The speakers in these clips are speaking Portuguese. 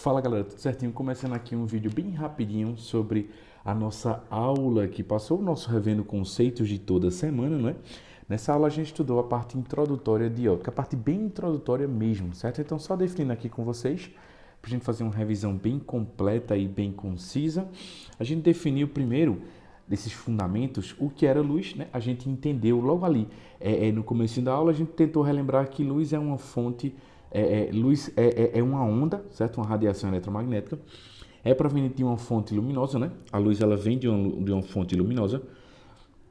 Fala galera, tudo certinho? Começando aqui um vídeo bem rapidinho sobre a nossa aula que passou o nosso Revendo Conceitos de toda semana, não é? Nessa aula a gente estudou a parte introdutória de óptica, a parte bem introdutória mesmo, certo? Então só definindo aqui com vocês, para a gente fazer uma revisão bem completa e bem concisa, a gente definiu primeiro desses fundamentos o que era luz, né? A gente entendeu logo ali, no começo da aula a gente tentou relembrar que luz é uma fonte. Luz é uma onda, certo? Uma radiação eletromagnética. É proveniente de uma fonte luminosa, né? A luz ela vem de uma fonte luminosa.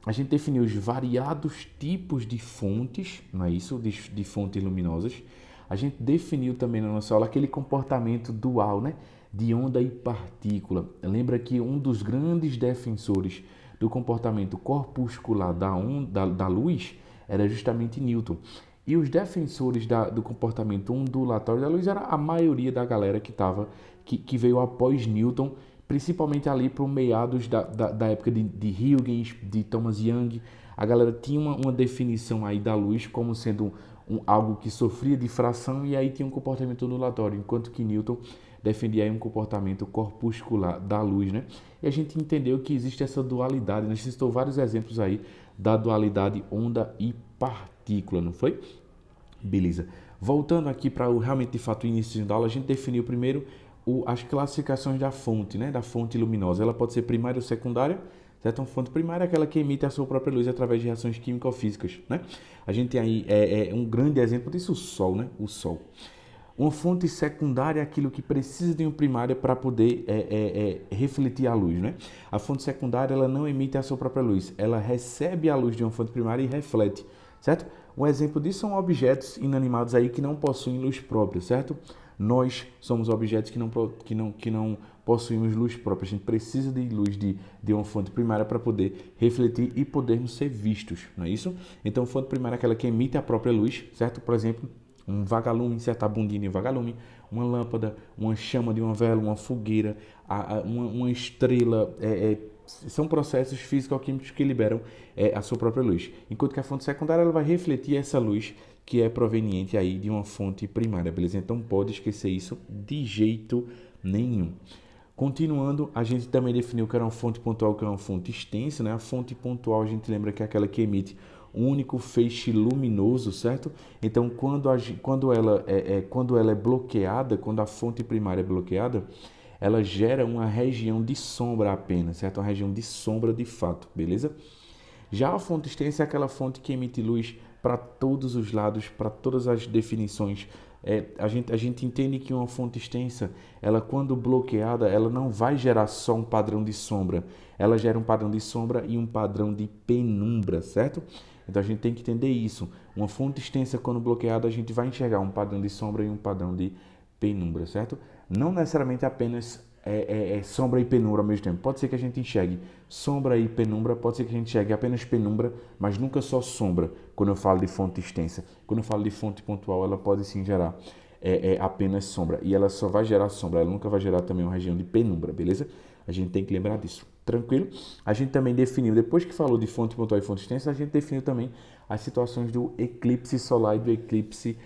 A gente definiu os variados tipos de fontes, não é isso? De fontes luminosas. A gente definiu também na nossa aula aquele comportamento dual, né? De onda e partícula. Lembra que um dos grandes defensores do comportamento corpuscular da luz era justamente Newton. E os defensores do comportamento ondulatório da luz era a maioria da galera que veio após Newton, principalmente ali para o meados da época de Huygens, de Thomas Young. A galera tinha uma definição aí da luz como sendo algo que sofria difração e aí tinha um comportamento ondulatório, enquanto que Newton defendia aí um comportamento corpuscular da luz, né? E a gente entendeu que existe essa dualidade, né? A gente citou vários exemplos aí da dualidade onda e partícula, não foi? Beleza. Voltando aqui para realmente de fato o início da aula, a gente definiu primeiro as classificações da fonte, né? Da fonte luminosa. Ela pode ser primária ou secundária, certo? Uma fonte primária é aquela que emite a sua própria luz através de reações químico-físicas, né? A gente tem aí um grande exemplo disso, o Sol, né? O Sol. Uma fonte secundária é aquilo que precisa de uma primária para poder refletir a luz, né? A fonte secundária ela não emite a sua própria luz, ela recebe a luz de uma fonte primária e reflete, certo? Um exemplo disso são objetos inanimados aí que não possuem luz própria, certo? Nós somos objetos que não possuímos luz própria. A gente precisa de luz de uma fonte primária para poder refletir e podermos ser vistos, não é isso? Então, fonte primária é aquela que emite a própria luz, certo? Por exemplo, um vagalume, certa bundinha de vagalume, uma lâmpada, uma chama de uma vela, uma fogueira, uma estrela, são processos físico-químicos que liberam a sua própria luz. Enquanto que a fonte secundária ela vai refletir essa luz que é proveniente aí de uma fonte primária, beleza? Então pode esquecer isso de jeito nenhum. Continuando, a gente também definiu que era uma fonte pontual, que é uma fonte extensa, né? A fonte pontual a gente lembra que é aquela que emite um único feixe luminoso, certo? Então, quando ela é bloqueada, quando a fonte primária é bloqueada, ela gera uma região de sombra apenas, certo? Uma região de sombra de fato, beleza? Já a fonte extensa é aquela fonte que emite luz para todos os lados, para todas as definições. A gente entende que uma fonte extensa, ela quando bloqueada, ela não vai gerar só um padrão de sombra, ela gera um padrão de sombra e um padrão de penumbra, certo? Então a gente tem que entender isso. Uma fonte extensa, quando bloqueada, a gente vai enxergar um padrão de sombra e um padrão de penumbra, certo? Não necessariamente apenas sombra e penumbra ao mesmo tempo. Pode ser que a gente enxergue sombra e penumbra, pode ser que a gente enxergue apenas penumbra, mas nunca só sombra, quando eu falo de fonte extensa. Quando eu falo de fonte pontual, ela pode sim gerar apenas sombra, e ela só vai gerar sombra, ela nunca vai gerar também uma região de penumbra, beleza? A gente tem que lembrar disso. Tranquilo? A gente também definiu, depois que falou de fonte pontual e fonte extensa, a gente definiu também as situações do eclipse solar e do eclipse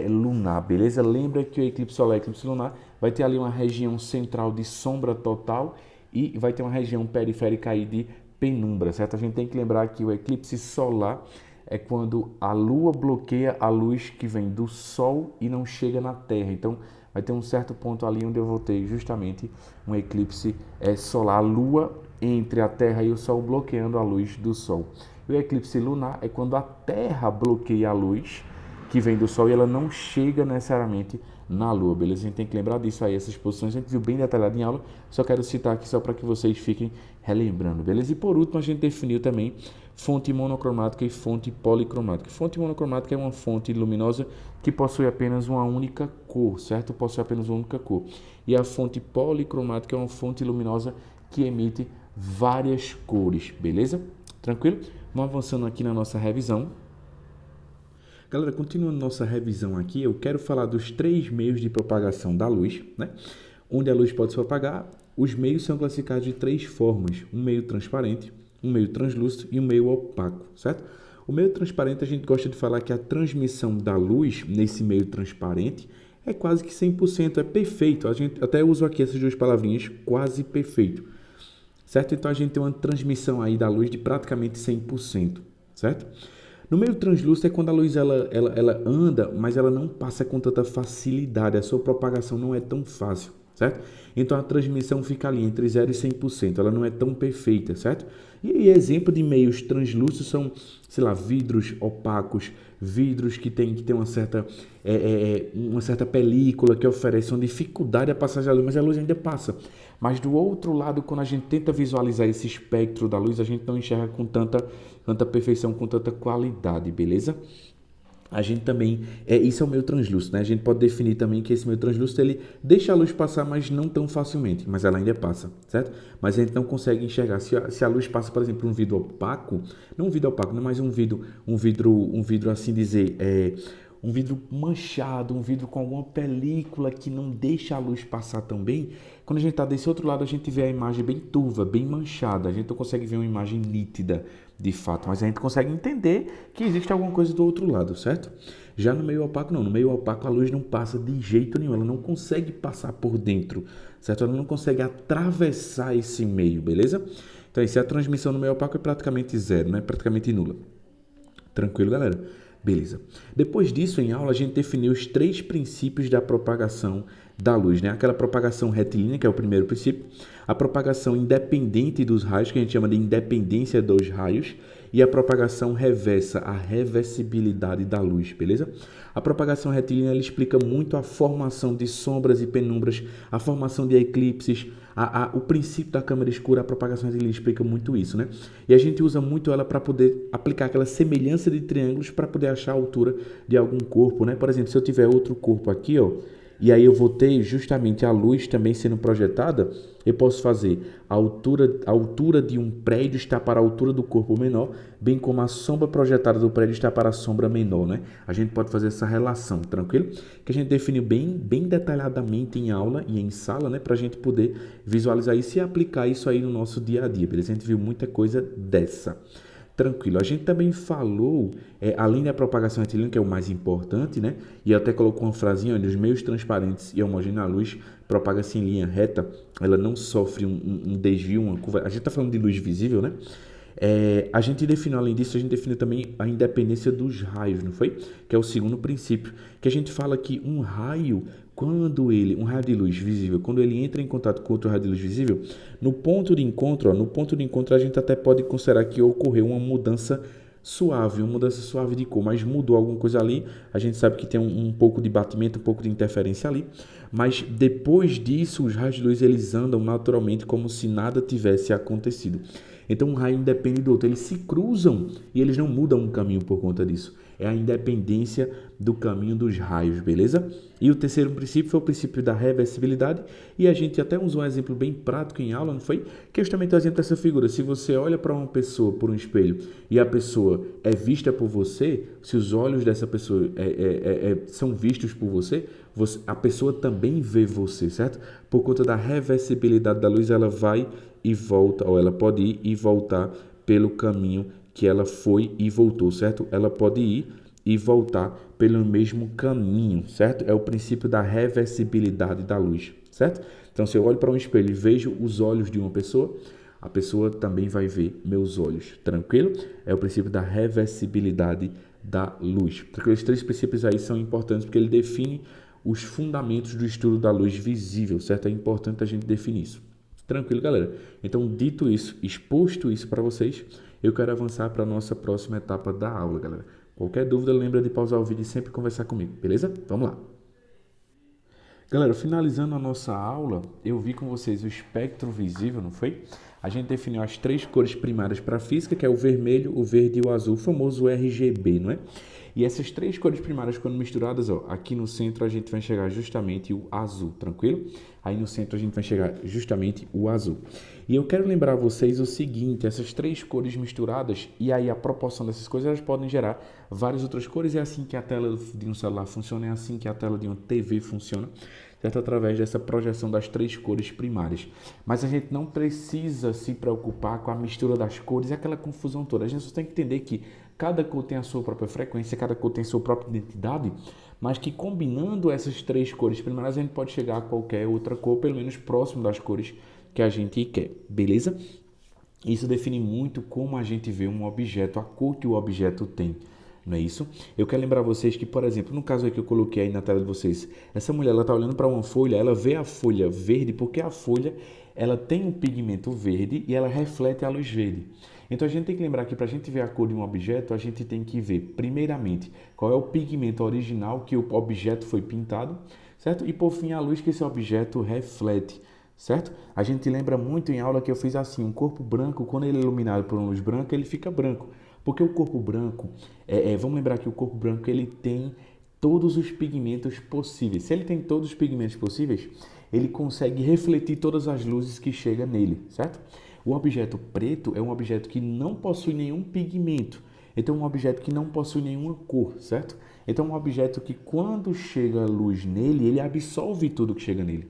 lunar, beleza? Lembra que o eclipse solar e o eclipse lunar vai ter ali uma região central de sombra total e vai ter uma região periférica aí de penumbra, certo? A gente tem que lembrar que o eclipse solar é quando a Lua bloqueia a luz que vem do Sol e não chega na Terra. Então, vai ter um certo ponto ali onde eu vou ter justamente um eclipse solar, a Lua entre a Terra e o Sol bloqueando a luz do Sol. E o eclipse lunar é quando a Terra bloqueia a luz que vem do Sol e ela não chega necessariamente na Lua, beleza? A gente tem que lembrar disso aí, essas posições a gente viu bem detalhado em aula, só quero citar aqui só para que vocês fiquem relembrando, beleza? E por último a gente definiu também fonte monocromática e fonte policromática. Fonte monocromática é uma fonte luminosa que possui apenas uma única cor, certo? Possui apenas uma única cor. E a fonte policromática é uma fonte luminosa que emite várias cores, beleza? Tranquilo? Vamos avançando aqui na nossa revisão. Galera, continuando nossa revisão aqui, eu quero falar dos 3 meios de propagação da luz, né? Onde a luz pode se propagar, os meios são classificados de 3 formas: um meio transparente, um meio translúcido e um meio opaco, certo? O meio transparente a gente gosta de falar que a transmissão da luz nesse meio transparente é quase que 100%, é perfeito. A gente até usa aqui essas duas palavrinhas, quase perfeito, certo? Então a gente tem uma transmissão aí da luz de praticamente 100%, certo? No meio translúcido é quando a luz ela anda, mas ela não passa com tanta facilidade, a sua propagação não é tão fácil, certo? Então a transmissão fica ali entre 0 e 100%, ela não é tão perfeita, certo? E exemplo de meios translúcidos são, sei lá, vidros opacos, vidros que tem uma certa película que oferece uma dificuldade a passagem da luz, mas a luz ainda passa. Mas do outro lado, quando a gente tenta visualizar esse espectro da luz, a gente não enxerga com tanta perfeição, com tanta qualidade, beleza? A gente também, isso é o meio translúcido, né? A gente pode definir também que esse meio translúcido, ele deixa a luz passar, mas não tão facilmente, mas ela ainda passa, certo? Mas a gente não consegue enxergar. Se a luz passa, por exemplo, um vidro opaco, não um vidro opaco, não, mas um vidro assim dizer, um vidro manchado, um vidro com alguma película que não deixa a luz passar tão bem. Quando a gente está desse outro lado, a gente vê a imagem bem turva, bem manchada. A gente não consegue ver uma imagem nítida, de fato, mas a gente consegue entender que existe alguma coisa do outro lado, certo? Já no meio opaco, não. No meio opaco, a luz não passa de jeito nenhum. Ela não consegue passar por dentro, certo? Ela não consegue atravessar esse meio, beleza? Então, se a transmissão no meio opaco é praticamente zero, né? Praticamente nula. Tranquilo, galera? Beleza. Depois disso, em aula, a gente definiu os 3 princípios da propagação da luz, né? Aquela propagação retilínea, que é o primeiro princípio, a propagação independente dos raios, que a gente chama de independência dos raios, e a propagação reversa, a reversibilidade da luz, beleza? A propagação retilínea, ela explica muito a formação de sombras e penumbras, a formação de eclipses, o princípio da câmara escura. A propagação retilínea explica muito isso, né? E a gente usa muito ela para poder aplicar aquela semelhança de triângulos para poder achar a altura de algum corpo, né? Por exemplo, se eu tiver outro corpo aqui, ó, e aí eu vou ter justamente a luz também sendo projetada, eu posso fazer a altura de um prédio está para a altura do corpo menor, bem como a sombra projetada do prédio está para a sombra menor, né? A gente pode fazer essa relação, tranquilo? Que a gente definiu bem detalhadamente em aula e em sala, né? Para a gente poder visualizar isso e aplicar isso aí no nosso dia a dia, beleza? A gente viu muita coisa dessa. Tranquilo. A gente também falou, além da propagação retilínea, que é o mais importante, né? E até colocou uma frasinha, onde os meios transparentes e homogêneos a luz propaga-se em linha reta, ela não sofre um desvio, uma curva. A gente está falando de luz visível, né? A gente definiu, além disso, a gente definiu também a independência dos raios, não foi? Que é o segundo princípio, que a gente fala que um raio de luz visível, quando ele entra em contato com outro raio de luz visível, no ponto de encontro a gente até pode considerar que ocorreu uma mudança suave de cor, mas mudou alguma coisa ali, a gente sabe que tem um pouco de batimento, um pouco de interferência ali, mas depois disso os raios de luz eles andam naturalmente como se nada tivesse acontecido. Então um raio independe do outro, eles se cruzam e eles não mudam o caminho por conta disso. É a independência do caminho dos raios, beleza? E o terceiro princípio foi o princípio da reversibilidade, e a gente até usou um exemplo bem prático em aula, não foi? Que é justamente o exemplo dessa figura. Se você olha para uma pessoa por um espelho e a pessoa é vista por você, se os olhos dessa pessoa são vistos por você, a pessoa também vê você, certo? Por conta da reversibilidade da luz, ela vai e volta, ou ela pode ir e voltar pelo caminho que ela foi e voltou, certo? Ela pode ir e voltar pelo mesmo caminho, certo? É o princípio da reversibilidade da luz, certo? Então, se eu olho para um espelho e vejo os olhos de uma pessoa, a pessoa também vai ver meus olhos, tranquilo? É o princípio da reversibilidade da luz. Porque esses 3 princípios aí são importantes porque ele define os fundamentos do estudo da luz visível, certo? É importante a gente definir isso. Tranquilo, galera? Então, dito isso, exposto isso para vocês, eu quero avançar para a nossa próxima etapa da aula, galera. Qualquer dúvida, lembra de pausar o vídeo e sempre conversar comigo, beleza? Vamos lá! Galera, finalizando a nossa aula, eu vi com vocês o espectro visível, não foi? A gente definiu as 3 cores primárias para a física, que é o vermelho, o verde e o azul, o famoso RGB, não é? E essas 3 cores primárias, quando misturadas, ó, aqui no centro a gente vai enxergar justamente o azul, tranquilo? Aí no centro a gente vai enxergar justamente o azul. E eu quero lembrar a vocês o seguinte, essas 3 cores misturadas, e aí a proporção dessas cores, elas podem gerar várias outras cores. É assim que a tela de um celular funciona, é assim que a tela de uma TV funciona, certo? Através dessa projeção das 3 cores primárias. Mas a gente não precisa se preocupar com a mistura das cores e aquela confusão toda. A gente só tem que entender que cada cor tem a sua própria frequência, cada cor tem a sua própria identidade, mas que combinando essas 3 cores primárias a gente pode chegar a qualquer outra cor, pelo menos próximo das cores que a gente quer, beleza? Isso define muito como a gente vê um objeto, a cor que o objeto tem, não é isso? Eu quero lembrar vocês que, por exemplo, no caso aí que eu coloquei aí na tela de vocês, essa mulher, ela está olhando para uma folha, ela vê a folha verde porque a folha, ela tem um pigmento verde e ela reflete a luz verde. Então a gente tem que lembrar que para a gente ver a cor de um objeto, a gente tem que ver, primeiramente, qual é o pigmento original que o objeto foi pintado, certo? E por fim, a luz que esse objeto reflete. Certo? A gente lembra muito em aula que eu fiz assim, um corpo branco, quando ele é iluminado por uma luz branca, ele fica branco. Porque o corpo branco, vamos lembrar que o corpo branco ele tem todos os pigmentos possíveis. Se ele tem todos os pigmentos possíveis, ele consegue refletir todas as luzes que chegam nele, certo? O objeto preto é um objeto que não possui nenhum pigmento. Então, é um objeto que não possui nenhuma cor, certo? Então, é um objeto que quando chega a luz nele, ele absorve tudo que chega nele.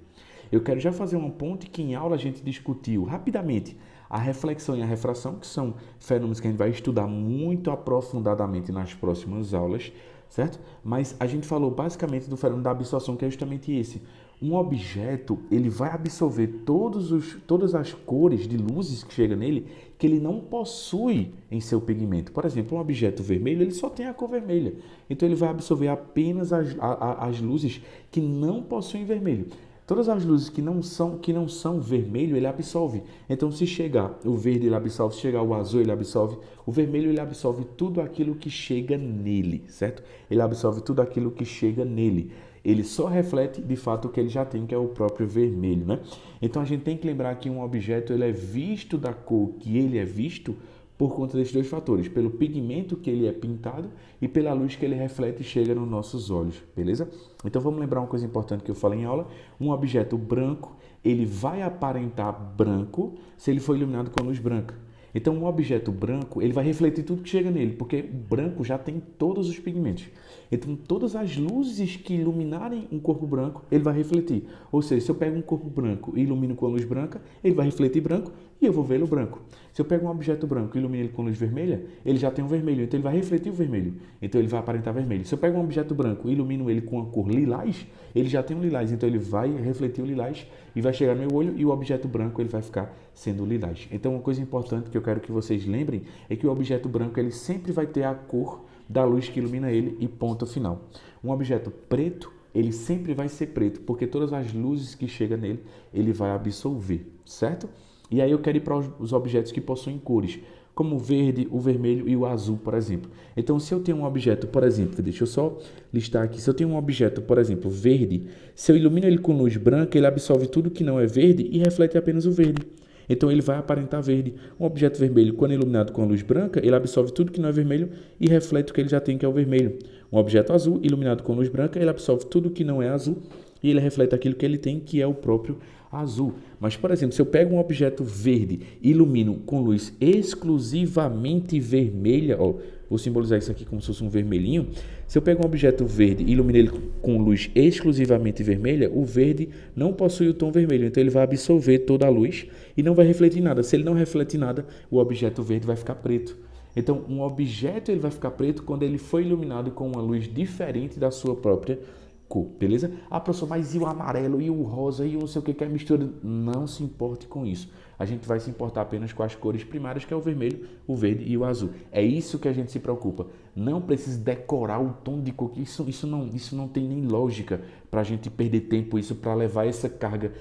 Eu quero já fazer uma ponte que em aula a gente discutiu rapidamente a reflexão e a refração, que são fenômenos que a gente vai estudar muito aprofundadamente nas próximas aulas, certo? Mas a gente falou basicamente do fenômeno da absorção, que é justamente esse. Um objeto, ele vai absorver todas as cores de luzes que chegam nele, que ele não possui em seu pigmento. Por exemplo, um objeto vermelho, ele só tem a cor vermelha. Então, ele vai absorver apenas as luzes que não possuem vermelho. Todas as luzes que não são vermelho, ele absorve. Então, se chegar o verde, ele absorve. Se chegar o azul, ele absorve. O vermelho, ele absorve tudo aquilo que chega nele, certo? Ele absorve tudo aquilo que chega nele. Ele só reflete, de fato, o que ele já tem, que é o próprio vermelho, né? Então, a gente tem que lembrar que um objeto ele é visto da cor que ele é visto por conta desses 2 fatores, pelo pigmento que ele é pintado e pela luz que ele reflete e chega nos nossos olhos, beleza? Então vamos lembrar uma coisa importante que eu falei em aula, um objeto branco, ele vai aparentar branco se ele for iluminado com luz branca. Então um objeto branco, ele vai refletir tudo que chega nele, porque o branco já tem todos os pigmentos. Então todas as luzes que iluminarem um corpo branco, ele vai refletir. Ou seja, se eu pego um corpo branco e ilumino com a luz branca, ele vai refletir branco e eu vou vê-lo branco. Se eu pego um objeto branco e ilumino ele com luz vermelha, ele já tem um vermelho, então ele vai refletir o vermelho. Então ele vai aparentar vermelho. Se eu pego um objeto branco e ilumino ele com a cor lilás, ele já tem um lilás, então ele vai refletir o lilás e vai chegar no meu olho e o objeto branco ele vai ficar sendo lilás. Então uma coisa importante que eu quero que vocês lembrem é que o objeto branco ele sempre vai ter a cor da luz que ilumina ele e ponto final. Um objeto preto, ele sempre vai ser preto, porque todas as luzes que chegam nele, ele vai absorver, certo? E aí eu quero ir para os objetos que possuem cores, como o verde, o vermelho e o azul, por exemplo. Então, se eu tenho um objeto, por exemplo, deixa eu só listar aqui. Se eu tenho um objeto, por exemplo, verde, se eu ilumino ele com luz branca, ele absorve tudo que não é verde e reflete apenas o verde. Então, ele vai aparentar verde. Um objeto vermelho, quando iluminado com luz branca, ele absorve tudo que não é vermelho e reflete o que ele já tem, que é o vermelho. Um objeto azul, iluminado com luz branca, ele absorve tudo que não é azul e ele reflete aquilo que ele tem, que é o próprio azul. Mas, por exemplo, se eu pego um objeto verde e ilumino com luz exclusivamente vermelha, ó, vou simbolizar isso aqui como se fosse um vermelhinho. Se eu pego um objeto verde e ilumino ele com luz exclusivamente vermelha, o verde não possui o tom vermelho, então ele vai absorver toda a luz e não vai refletir nada. Se ele não refletir nada, o objeto verde vai ficar preto. Então, um objeto ele vai ficar preto quando ele foi iluminado com uma luz diferente da sua própria cor, beleza? Ah, professor, mas e o amarelo, e o rosa, e o não sei o que é mistura? Não se importe com isso. A gente vai se importar apenas com as cores primárias, que é o vermelho, o verde e o azul. É isso que a gente se preocupa. Não precisa decorar o tom de cor, isso não tem nem lógica para a gente perder tempo isso para levar essa carga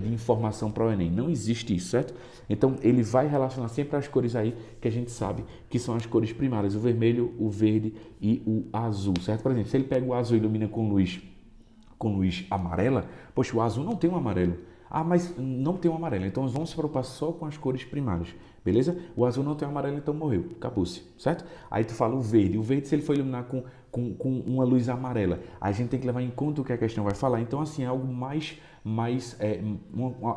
de informação para o Enem. Não existe isso, certo? Então, ele vai relacionar sempre as cores aí que a gente sabe que são as cores primárias, o vermelho, o verde e o azul, certo? Por exemplo, se ele pega o azul e ilumina com luz amarela, poxa, o azul não tem um amarelo. Ah, mas não tem um amarelo, então vamos se preocupar só com as cores primárias, beleza? O azul não tem um amarelo, então morreu, acabou-se, certo? Aí tu fala o verde se ele for iluminar com uma luz amarela, a gente tem que levar em conta o que a questão vai falar, então assim, é algo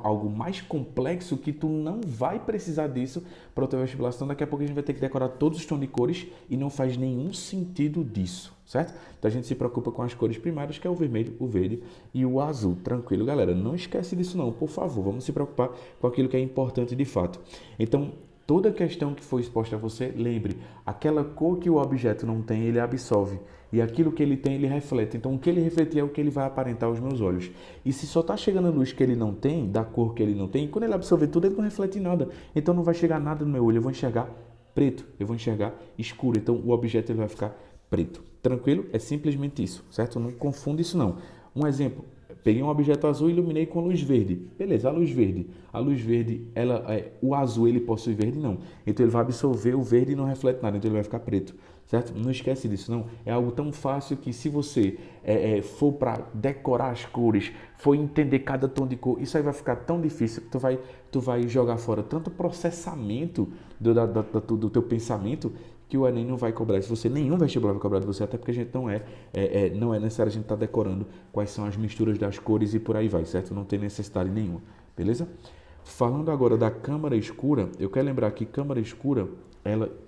algo mais complexo que tu não vai precisar disso para o teu vestibular, então daqui a pouco a gente vai ter que decorar todos os tons de cores e não faz nenhum sentido disso, certo? Então a gente se preocupa com as cores primárias, que é o vermelho, o verde e o azul, tranquilo, galera? Não esquece disso não, por favor, vamos se preocupar com aquilo que é importante de fato. Então, Toda questão que for exposta a você, lembre, aquela cor que o objeto não tem, ele absorve. E aquilo que ele tem, ele reflete. Então, o que ele refletir é o que ele vai aparentar aos meus olhos. E se só está chegando a luz que ele não tem, da cor que ele não tem, quando ele absorver tudo, ele não reflete nada. Então, não vai chegar nada no meu olho. Eu vou enxergar preto, eu vou enxergar escuro. Então, o objeto ele vai ficar preto. Tranquilo? É simplesmente isso, certo? Não confunda isso não. Um exemplo. Peguei um objeto azul e iluminei com luz verde. Beleza, a luz verde. A luz verde, o azul ele possui verde? Não. Então ele vai absorver o verde e não reflete nada. Então ele vai ficar preto. Certo? Não esquece disso, não. É algo tão fácil que se você for para decorar as cores, for entender cada tom de cor, isso aí vai ficar tão difícil que tu vai jogar fora tanto processamento do teu pensamento que o Enem não vai cobrar. Se você nenhum vestibular vai cobrar de você, até porque a gente não é necessário a gente estar decorando quais são as misturas das cores e por aí vai, certo? Não tem necessidade nenhuma, beleza? Falando agora da câmara escura, eu quero lembrar que câmara escura,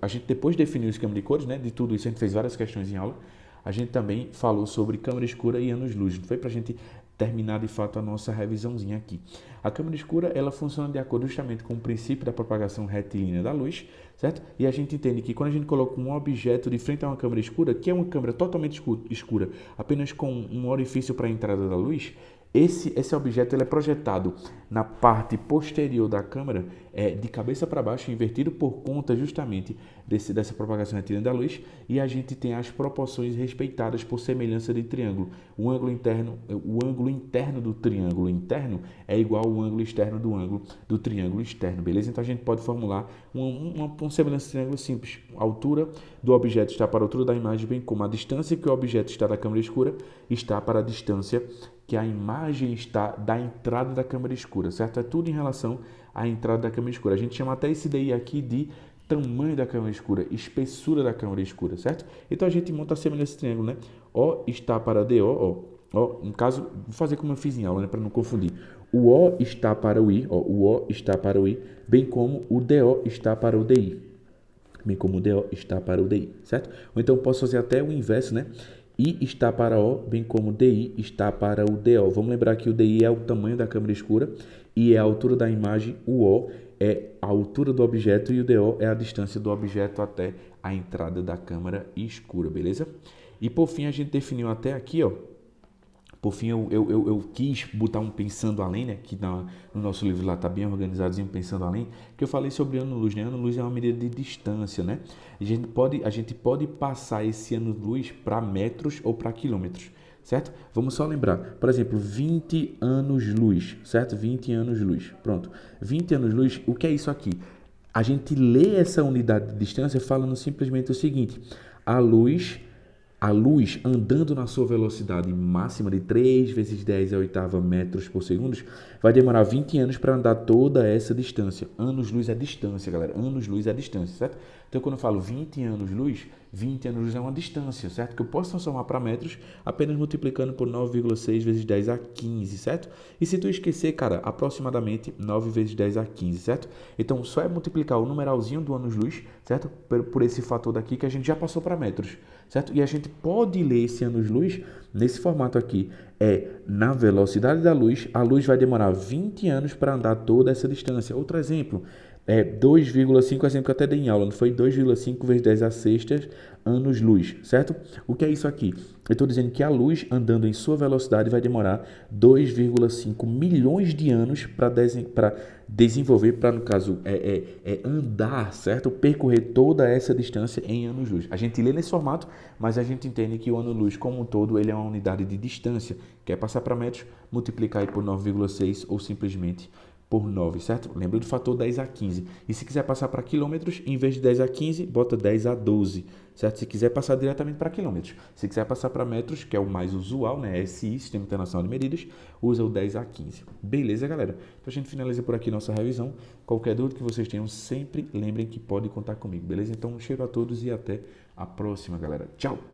a gente depois definiu o esquema de cores, né? De tudo isso, a gente fez várias questões em aula. A gente também falou sobre câmara escura e anos-luz. Não foi para a gente terminar de fato a nossa revisãozinha aqui. A câmara escura, ela funciona de acordo justamente com o princípio da propagação retilínea da luz, certo? E a gente entende que quando a gente coloca um objeto de frente a uma câmara escura, que é uma câmara totalmente escura, apenas com um orifício para a entrada da luz, esse objeto ele é projetado na parte posterior da câmera, de cabeça para baixo, invertido por conta justamente dessa propagação retilínea da luz, e a gente tem as proporções respeitadas por semelhança de triângulo. O ângulo interno do triângulo interno é igual ao ângulo externo do ângulo do triângulo externo, beleza? Então a gente pode formular uma semelhança de triângulo simples. A altura do objeto está para a altura da imagem, bem como a distância que o objeto está da câmara escura está para a distância que a imagem está da entrada da câmara escura, certo? É tudo em relação à entrada da câmara escura. A gente chama até esse daí aqui de tamanho da câmara escura, espessura da câmara escura, certo? Então a gente monta a semelhança de triângulo, né? O está para DO, ó, no caso, vou fazer como eu fiz em aula, né, para não confundir. O O está para o I, ó, o O está para o I, bem como o DO está para o DI. Bem como o DO está para o DI, certo? Ou então posso fazer até o inverso, né? I está para O, bem como DI está para o DO. Vamos lembrar que o DI é o tamanho da câmara escura e é a altura da imagem, o O é a altura do objeto e o DO é a distância do objeto até a entrada da câmara escura, beleza? E por fim a gente definiu até aqui, ó. Por fim, eu quis botar um pensando além, né? Que no nosso livro lá está bem organizadozinho, pensando além, que eu falei sobre ano-luz, né? Ano-luz é uma medida de distância, né? A gente pode passar esse ano-luz para metros ou para quilômetros, certo? Vamos só lembrar, por exemplo, 20 anos-luz, certo? 20 anos-luz, pronto. 20 anos-luz, o que é isso aqui? A gente lê essa unidade de distância falando simplesmente o seguinte: a luz andando na sua velocidade máxima de 3 vezes 10 à oitava metros por segundo, vai demorar 20 anos para andar toda essa distância. Anos-luz é distância, galera. Anos-luz é distância, certo? Então, quando eu falo 20 anos-luz, 20 anos-luz é uma distância, certo? Que eu posso transformar para metros apenas multiplicando por 9,6 vezes 10 a 15, certo? E se tu esquecer, cara, aproximadamente 9 vezes 10 a 15, certo? Então, só é multiplicar o numeralzinho do anos-luz, certo? Por esse fator daqui que a gente já passou para metros, certo? E a gente pode ler esse anos-luz nesse formato aqui. Na velocidade da luz, a luz vai demorar 20 anos para andar toda essa distância. Outro exemplo, 2,5, exemplo que eu até dei em aula, não foi 2,5 vezes 10 a sexta anos-luz, certo? O que é isso aqui? Eu estou dizendo que a luz andando em sua velocidade vai demorar 2,5 milhões de anos para desenvolver, para no caso andar, certo? Percorrer toda essa distância em anos-luz. A gente lê nesse formato, mas a gente entende que o ano-luz como um todo ele é uma unidade de distância. Quer passar para metros, multiplicar aí por 9,6 ou simplesmente por 9, certo? Lembra do fator 10 a 15. E se quiser passar para quilômetros, em vez de 10 a 15, bota 10 a 12, certo? Se quiser passar diretamente para quilômetros. Se quiser passar para metros, que é o mais usual, né? SI, Sistema Internacional de Medidas, usa o 10 a 15. Beleza, galera? Então a gente finaliza por aqui nossa revisão. Qualquer dúvida que vocês tenham, sempre lembrem que pode contar comigo, beleza? Então um cheiro a todos e até a próxima, galera. Tchau!